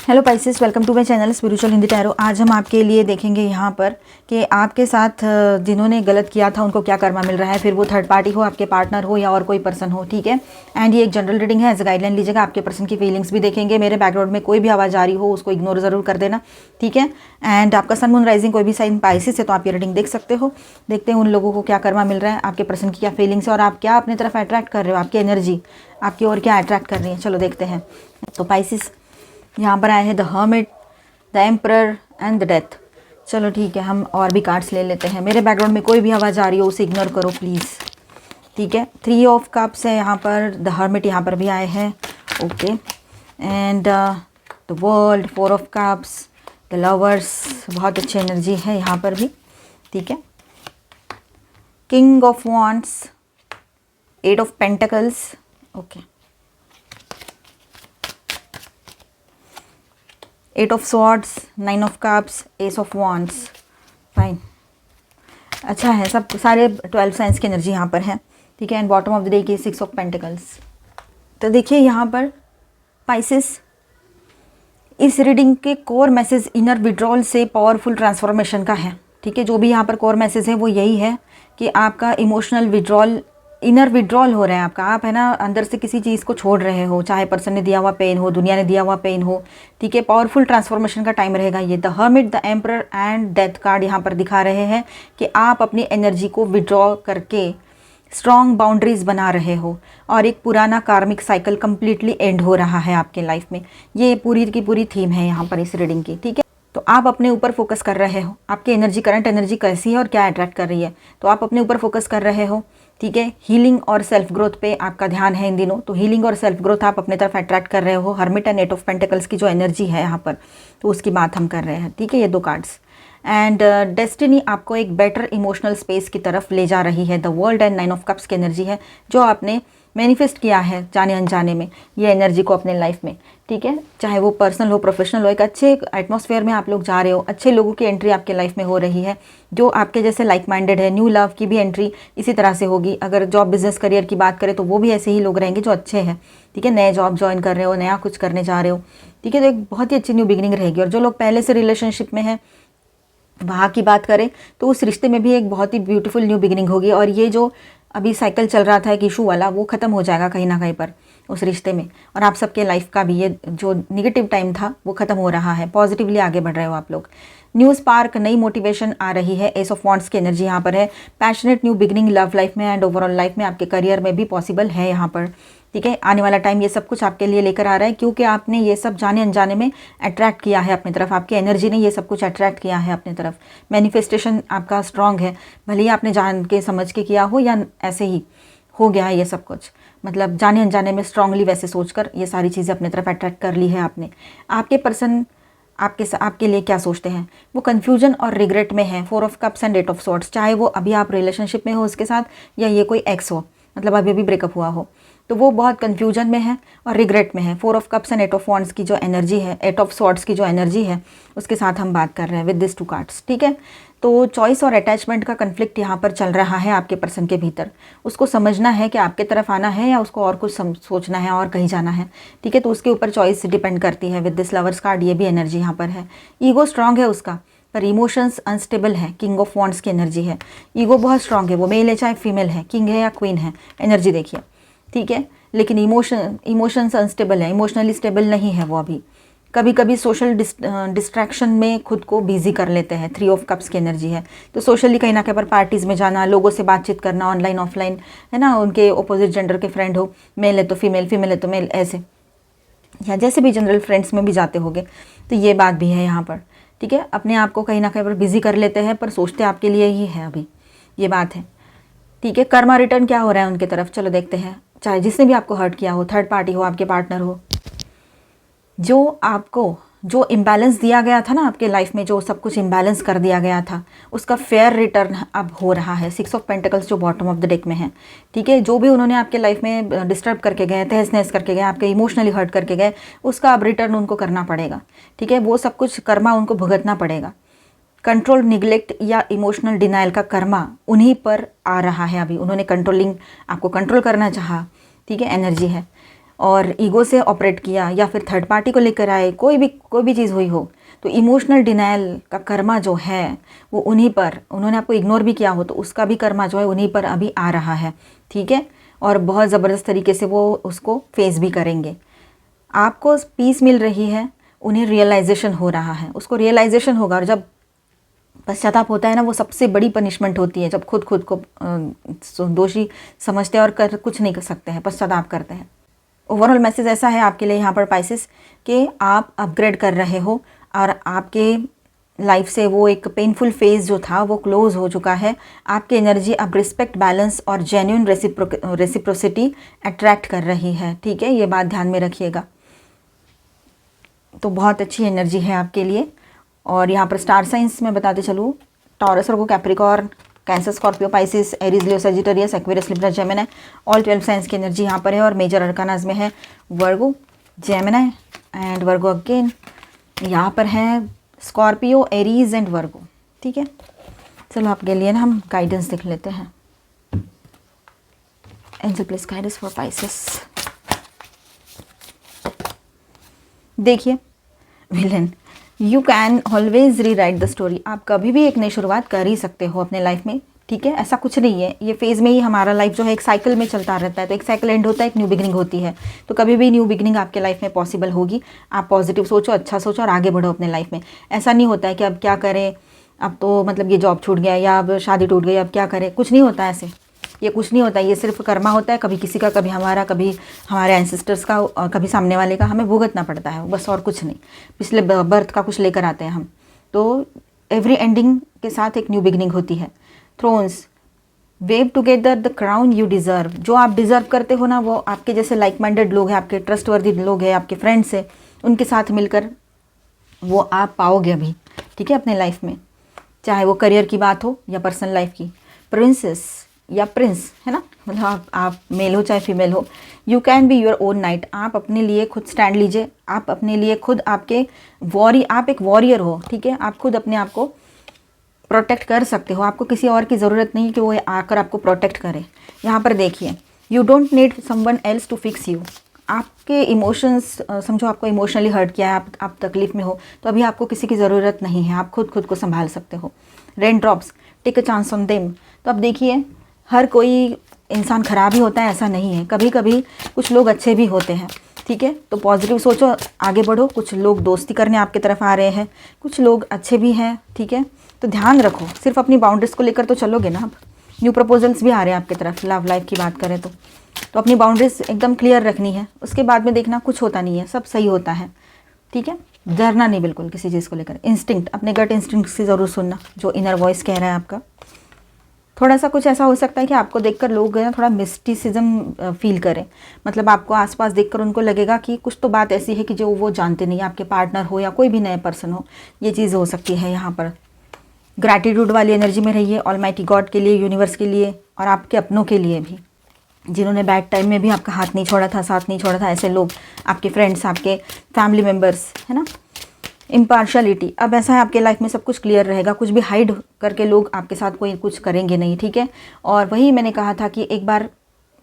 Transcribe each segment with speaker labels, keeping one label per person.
Speaker 1: Hello Pisces, welcome to my channel spiritual Hindi tarot. आज हम आपके लिए देखेंगे यहाँ पर कि आपके साथ जिन्होंने गलत किया था उनको क्या कर्मा मिल रहा है, फिर वो थर्ड पार्टी हो, आपके पार्टनर हो या और कोई पर्सन हो। ठीक है, एंड ये एक जनरल रीडिंग है, एज गाइडलाइन लीजिएगा। आपके पर्सन की फीलिंग्स भी देखेंगे। मेरे बैकग्राउंड में कोई भी आवाज़ आ रही हो उसको इग्नोर ज़रूर कर देना, ठीक है। एंड आपका सन मून राइजिंग कोई भी साइन पाइसेस है तो आप ये रीडिंग देख सकते हो। देखते हैं उन लोगों को क्या कर्मा मिल रहा है, आपके पर्सन की क्या फीलिंग्स है और आप क्या अपनी तरफ अट्रैक्ट कर रहे हो, आपकी एनर्जी आपकी ओर क्या अट्रैक्ट कर रही है। चलो देखते हैं। तो पाइसेस यहाँ पर आए हैं the hermit, the emperor and the death. चलो ठीक है, हम और भी कार्ड्स ले लेते हैं। मेरे बैकग्राउंड में कोई भी आवाज़ आ रही हो उसे इग्नोर करो प्लीज़, ठीक है। 3 ऑफ कप्स है यहाँ पर, द हर्मिट यहाँ पर भी आए हैं, okay. And the world, 4 of cups, the lovers, बहुत अच्छी एनर्जी है यहाँ पर भी, ठीक है। King of wands, 8 of pentacles, okay. 8 of swords, 9 of cups, S of wands, fine. अच्छा है, सब सारे 12 साइंस की एनर्जी यहाँ पर है, ठीक है। And bottom of the day की 6 ऑफ पेंटिकल्स। तो देखिए यहाँ पर पाइसेस, इस रीडिंग के कोर मैसेज इनर विड्रॉल से पावरफुल ट्रांसफॉर्मेशन का है, ठीक है। जो भी यहाँ पर कोर मैसेज है वो यही है कि आपका इमोशनल विड्रॉल, इनर विड्रॉल हो रहा है आपका। आप है ना अंदर से किसी चीज़ को छोड़ रहे हो, चाहे पर्सन ने दिया हुआ पेन हो, दुनिया ने दिया हुआ पेन हो, ठीक है। पावरफुल ट्रांसफॉर्मेशन का टाइम रहेगा ये। The hermit, the emperor and death card यहाँ पर दिखा रहे हैं कि आप अपनी एनर्जी को विड्रॉ करके स्ट्रॉन्ग बाउंड्रीज बना रहे हो और एक पुराना कार्मिक साइकिल कंप्लीटली एंड हो रहा है आपके लाइफ में। ये पूरी की पूरी थीम है यहाँ पर इस रीडिंग की, ठीक है। तो आप अपने ऊपर फोकस कर रहे हो, आपकी एनर्जी, करंट एनर्जी कैसी है और क्या अट्रैक्ट कर रही है, तो आप अपने ऊपर फोकस कर रहे हो, ठीक है। हीलिंग और सेल्फ ग्रोथ पे आपका ध्यान है इन दिनों, तो हीलिंग और सेल्फ ग्रोथ आप अपने तरफ अट्रैक्ट कर रहे हो। हर्मिट एंड 8 ऑफ पेंटिकल्स की जो एनर्जी है यहाँ पर, तो उसकी बात हम कर रहे हैं, ठीक है। ये 2 कार्ड्स। एंड डेस्टिनी आपको एक बेटर इमोशनल स्पेस की तरफ ले जा रही है। The world and 9 of cups की एनर्जी है, जो आपने मैनिफेस्ट किया है जाने अनजाने में ये एनर्जी को अपने लाइफ में, ठीक है। चाहे वो पर्सनल हो, प्रोफेशनल हो, एक अच्छे एटमॉस्फेयर में आप लोग जा रहे हो, अच्छे लोगों की एंट्री आपके लाइफ में हो रही है जो आपके जैसे लाइक माइंडेड है। न्यू लव की भी एंट्री इसी तरह से होगी। अगर जॉब, बिजनेस, करियर की बात करें तो वो भी ऐसे ही लोग रहेंगे जो अच्छे हैं, ठीक है। नए जॉब ज्वाइन कर रहे हो, नया कुछ करने जा रहे हो, ठीक है। तो एक बहुत ही अच्छी न्यू बिगिनिंग रहेगी। और जो लोग पहले से रिलेशनशिप में हैं वहाँ की बात करें तो उस रिश्ते में भी एक बहुत ही ब्यूटीफुल न्यू बिगिनिंग होगी। और ये जो अभी साइकिल चल रहा था एक इशू वाला, वो ख़त्म हो जाएगा कहीं ना कहीं पर उस रिश्ते में। और आप सबके लाइफ का भी ये जो निगेटिव टाइम था वो ख़त्म हो रहा है, पॉजिटिवली आगे बढ़ रहे हो आप लोग। न्यू स्पार्क, नई मोटिवेशन आ रही है। एस ऑफ वॉन्ड्स की एनर्जी यहाँ पर है। Passionate new beginning love life में एंड ओवरऑल लाइफ में, आपके करियर में भी पॉसिबल है यहाँ पर, ठीक है। आने वाला टाइम ये सब कुछ आपके लिए लेकर आ रहा है क्योंकि आपने ये सब जाने अनजाने में अट्रैक्ट किया है अपनी तरफ। आपकी एनर्जी ने ये सब कुछ अट्रैक्ट किया है अपनी तरफ। मैनिफेस्टेशन आपका स्ट्रांग है, भले ही आपने जान के समझ के किया हो या ऐसे ही हो गया है ये सब कुछ, मतलब जाने अनजाने में स्ट्रांगली वैसे सोचकर ये सारी चीज़ें अपनी तरफ अट्रैक्ट कर ली है आपने। आपके पर्सन आपके लिए क्या सोचते हैं, वो कन्फ्यूजन और रिग्रेट में है। 4 of cups and 8 of swords. चाहे वो अभी आप रिलेशनशिप में हो उसके साथ या ये कोई एक्स हो, मतलब अभी अभी ब्रेकअप हुआ हो, तो वो बहुत कन्फ्यूजन में है और रिग्रेट में है। 4 of cups and 8 of wands की जो एनर्जी है, 8 ऑफ स्वॉर्ड्स की जो एनर्जी है, उसके साथ हम बात कर रहे हैं विद दिस 2 कार्ड्स, ठीक है। तो चॉइस और अटैचमेंट का कन्फ्लिक्ट यहाँ पर चल रहा है आपके पर्सन के भीतर। उसको समझना है कि आपके तरफ आना है या उसको और कुछ सोचना है और कहीं जाना है, ठीक है। तो उसके ऊपर चॉइस डिपेंड करती है। विद दिस लवर्स कार्ड ये भी एनर्जी यहाँ पर है। ईगो स्ट्रांग है उसका, पर इमोशंस अनस्टेबल है। किंग ऑफ वॉन्ड्स की एनर्जी है। ईगो बहुत स्ट्रांग है, वो मेल है चाहे फीमेल है, किंग है या क्वीन है, एनर्जी देखिए, ठीक है। लेकिन इमोशंस अनस्टेबल है, इमोशनली स्टेबल नहीं है वो अभी। कभी कभी सोशल डिस्ट्रैक्शन में खुद को बिजी कर लेते हैं। 3 ऑफ कप्स की एनर्जी है, तो सोशली कहीं ना कहीं पर पार्टीज़ में जाना, लोगों से बातचीत करना, ऑनलाइन ऑफलाइन, है ना, उनके ऑपोजिट जेंडर के फ्रेंड हो, मेल है तो फीमेल, फीमेल है तो मेल, ऐसे या जैसे भी जनरल फ्रेंड्स में भी जाते होंगे, तो ये बात भी है यहाँ पर, ठीक है। अपने आप को कहीं ना कहीं पर बिजी कर लेते हैं पर सोचते आपके लिए ही है अभी, ये बात है, ठीक है। कर्मा रिटर्न क्या हो रहा है उनके तरफ, चलो देखते हैं। चाहे जिसने भी आपको हर्ट किया हो, थर्ड पार्टी हो, आपके पार्टनर हो, जो इम्बैलेंस दिया गया था ना आपके लाइफ में, जो सब कुछ इम्बैलेंस कर दिया गया था, उसका फेयर रिटर्न अब हो रहा है। 6 ऑफ पेंटिकल्स जो बॉटम ऑफ द डेक में है, ठीक है। जो भी उन्होंने आपके लाइफ में डिस्टर्ब करके गए, तहस नहस करके गए, आपके इमोशनली हर्ट करके गए, उसका अब रिटर्न उनको करना पड़ेगा, ठीक है। वो सब कुछ कर्मा उनको भुगतना पड़ेगा। कंट्रोल, निगलेक्ट या इमोशनल डिनाइल का कर्मा उन्हीं पर आ रहा है अभी। उन्होंने कंट्रोलिंग, आपको कंट्रोल करना चाहा, ठीक है, एनर्जी है। और ईगो से ऑपरेट किया या फिर थर्ड पार्टी को लेकर आए, कोई भी चीज़ हुई हो, तो इमोशनल डिनायल का कर्मा जो है वो उन्हीं पर, उन्होंने आपको इग्नोर भी किया हो तो उसका भी कर्मा जो है उन्हीं पर अभी आ रहा है, ठीक है। और बहुत ज़बरदस्त तरीके से वो उसको फेस भी करेंगे। आपको पीस मिल रही है, उन्हें रियलाइजेशन हो रहा है, उसको रियलाइजेशन होगा। और जब पश्चाताप होता है ना, वो सबसे बड़ी पनिशमेंट होती है, जब खुद को दोषी समझते हैं और कर कुछ नहीं कर सकते हैं, पश्चाताप करते हैं। ओवरऑल मैसेज ऐसा है आपके लिए यहाँ पर पाइसेस कि आप अपग्रेड कर रहे हो और आपके लाइफ से वो एक पेनफुल फेज़ जो था वो क्लोज हो चुका है। आपकी एनर्जी अब रिस्पेक्ट, बैलेंस और जेन्युइन रेसिप्रोसिटी अट्रैक्ट कर रही है, ठीक है, ये बात ध्यान में रखिएगा। तो बहुत अच्छी एनर्जी है आपके लिए। और यहाँ पर स्टार साइंस में बताते चलूँ, Taurus, Virgo, Capricorn, Cancer, Scorpio, Pisces, Aries, Leo, Sagittarius, Aquarius, Libra, Gemini, all 12 science की एनर्जी यहाँ पर है। और मेजर अरकानाज में है Virgo, Gemini and Virgo again. यहाँ पर है स्कॉर्पियो, एरीज एंड वर्गो, ठीक है। चलो आपके लिए ना हम गाइडेंस देख लेते हैं। Angel please guidance for Pisces. देखिए विलन, यू कैन ऑलवेज री राइट द स्टोरी। आप कभी भी एक नई शुरुआत कर ही सकते हो अपने लाइफ में, ठीक है। ऐसा कुछ नहीं है, ये फेज़ में ही हमारा लाइफ जो है एक साइकिल में चलता रहता है। तो एक साइकिल एंड होता है, एक न्यू बिगनिंग होती है। तो कभी भी न्यू बिगनिंग आपके लाइफ में पॉसिबल होगी। आप पॉजिटिव सोचो, अच्छा सोचो और आगे बढ़ो अपने लाइफ में। ऐसा नहीं होता है कि अब क्या करें, अब तो मतलब ये जॉब छूट गया या अब शादी टूट गई, अब क्या करें, कुछ नहीं होता ऐसे। ये कुछ नहीं होता, ये सिर्फ कर्मा होता है, कभी किसी का, कभी हमारा, कभी हमारे एंसेस्टर्स का, कभी सामने वाले का, हमें भुगतना पड़ता है बस, और कुछ नहीं। पिछले बर्थ का कुछ लेकर आते हैं हम। तो एवरी एंडिंग के साथ एक न्यू बिगनिंग होती है। Thrones, wave together the crown you deserve. जो आप डिज़र्व करते हो ना, वो आपके जैसे लाइक माइंडेड लोग हैं, आपके ट्रस्टवर्दी लोग हैं, आपके फ्रेंड्स हैं, उनके साथ मिलकर वो आप पाओगे अभी, ठीक है, अपने लाइफ में। चाहे वो करियर की बात हो या पर्सनल लाइफ की। प्रिंसेस या प्रिंस, है ना, मतलब आप मेल हो चाहे फीमेल हो। You can be your own night. आप अपने लिए खुद स्टैंड लीजिए, आप अपने लिए खुद आपके आप एक वॉरियर हो, ठीक है। आप खुद अपने आप को प्रोटेक्ट कर सकते हो। आपको किसी और की ज़रूरत नहीं कि वो आकर आपको प्रोटेक्ट करे। यहाँ पर देखिए, you don't need someone else to fix you. आपके इमोशंस, समझो आपको इमोशनली हर्ट किया है, आप तकलीफ़ में हो, तो अभी आपको किसी की ज़रूरत नहीं है। आप खुद को संभाल सकते हो। Rain drops, take a chance on them. तो अब देखिए, हर कोई इंसान ख़राब ही होता है ऐसा नहीं है, कभी कभी कुछ लोग अच्छे भी होते हैं, ठीक है। तो पॉजिटिव सोचो, आगे बढ़ो। कुछ लोग दोस्ती करने आपकी तरफ आ रहे हैं, कुछ लोग अच्छे भी हैं, ठीक है। तो ध्यान रखो, सिर्फ अपनी बाउंड्रीज को लेकर तो चलोगे ना। अब न्यू प्रपोजल्स भी आ रहे हैं आपकी तरफ, लव लाइफ की बात करें तो अपनी बाउंड्रीज एकदम क्लियर रखनी है। उसके बाद में देखना कुछ होता नहीं है, सब सही होता है, ठीक है। डरना नहीं बिल्कुल किसी चीज़ को लेकर। इंस्टिंक्ट, अपने गट इंस्टिंक्ट से ज़रूर सुनना, जो इनर वॉइस कह रहा है आपका। थोड़ा सा कुछ ऐसा हो सकता है कि आपको देखकर लोग ना थोड़ा मिस्टिसिज्म फील करें, मतलब आपको आसपास देखकर उनको लगेगा कि कुछ तो बात ऐसी है कि जो वो जानते नहीं, आपके पार्टनर हो या कोई भी नए पर्सन हो, ये चीज़ हो सकती है। यहाँ पर ग्रैटिट्यूड वाली एनर्जी में रहिए, ऑलमाइटी गॉड के लिए, यूनिवर्स के लिए और आपके अपनों के लिए भी, जिन्होंने बैड टाइम में भी आपका हाथ नहीं छोड़ा था, साथ नहीं छोड़ा था, ऐसे लोग, आपके फ्रेंड्स, आपके फैमिली मेम्बर्स, है ना। इम्पार्शलिटी, अब ऐसा है आपके लाइफ में सब कुछ क्लियर रहेगा, कुछ भी हाइड करके लोग आपके साथ कोई कुछ करेंगे नहीं, ठीक है। और वही मैंने कहा था कि एक बार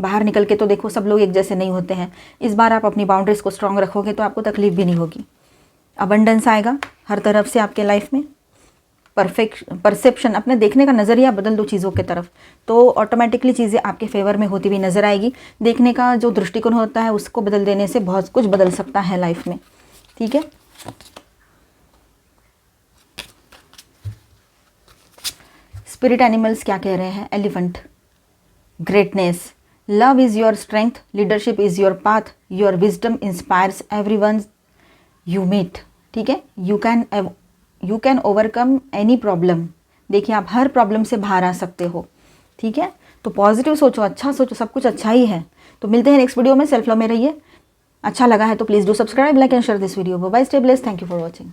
Speaker 1: बाहर निकल के तो देखो, सब लोग एक जैसे नहीं होते हैं। इस बार आप अपनी बाउंड्रीज को स्ट्रांग रखोगे तो आपको तकलीफ भी नहीं होगी। अबंडेंस आएगा हर तरफ से आपके लाइफ में। परसेप्शन, अपने देखने का नज़रिया बदल दो चीज़ों की तरफ, तो ऑटोमेटिकली चीज़ें आपके फेवर में होती हुई नज़र आएगी। देखने का जो दृष्टिकोण होता है उसको बदल देने से बहुत कुछ बदल सकता है लाइफ में, ठीक है। स्पिरिट एनिमल्स क्या कह रहे हैं? Elephant, greatness, love is your strength, leadership is your path, your wisdom inspires everyone you meet, ठीक है। You can overcome any problem. देखिए, आप हर प्रॉब्लम से बाहर आ सकते हो, ठीक है। तो पॉजिटिव सोचो, अच्छा सोचो, सब कुछ अच्छा ही है। तो मिलते हैं नेक्स्ट वीडियो में। सेल्फ लव में रहिए। अच्छा लगा है तो please do subscribe, like and share this video. Bye, stay blessed, thank you for watching.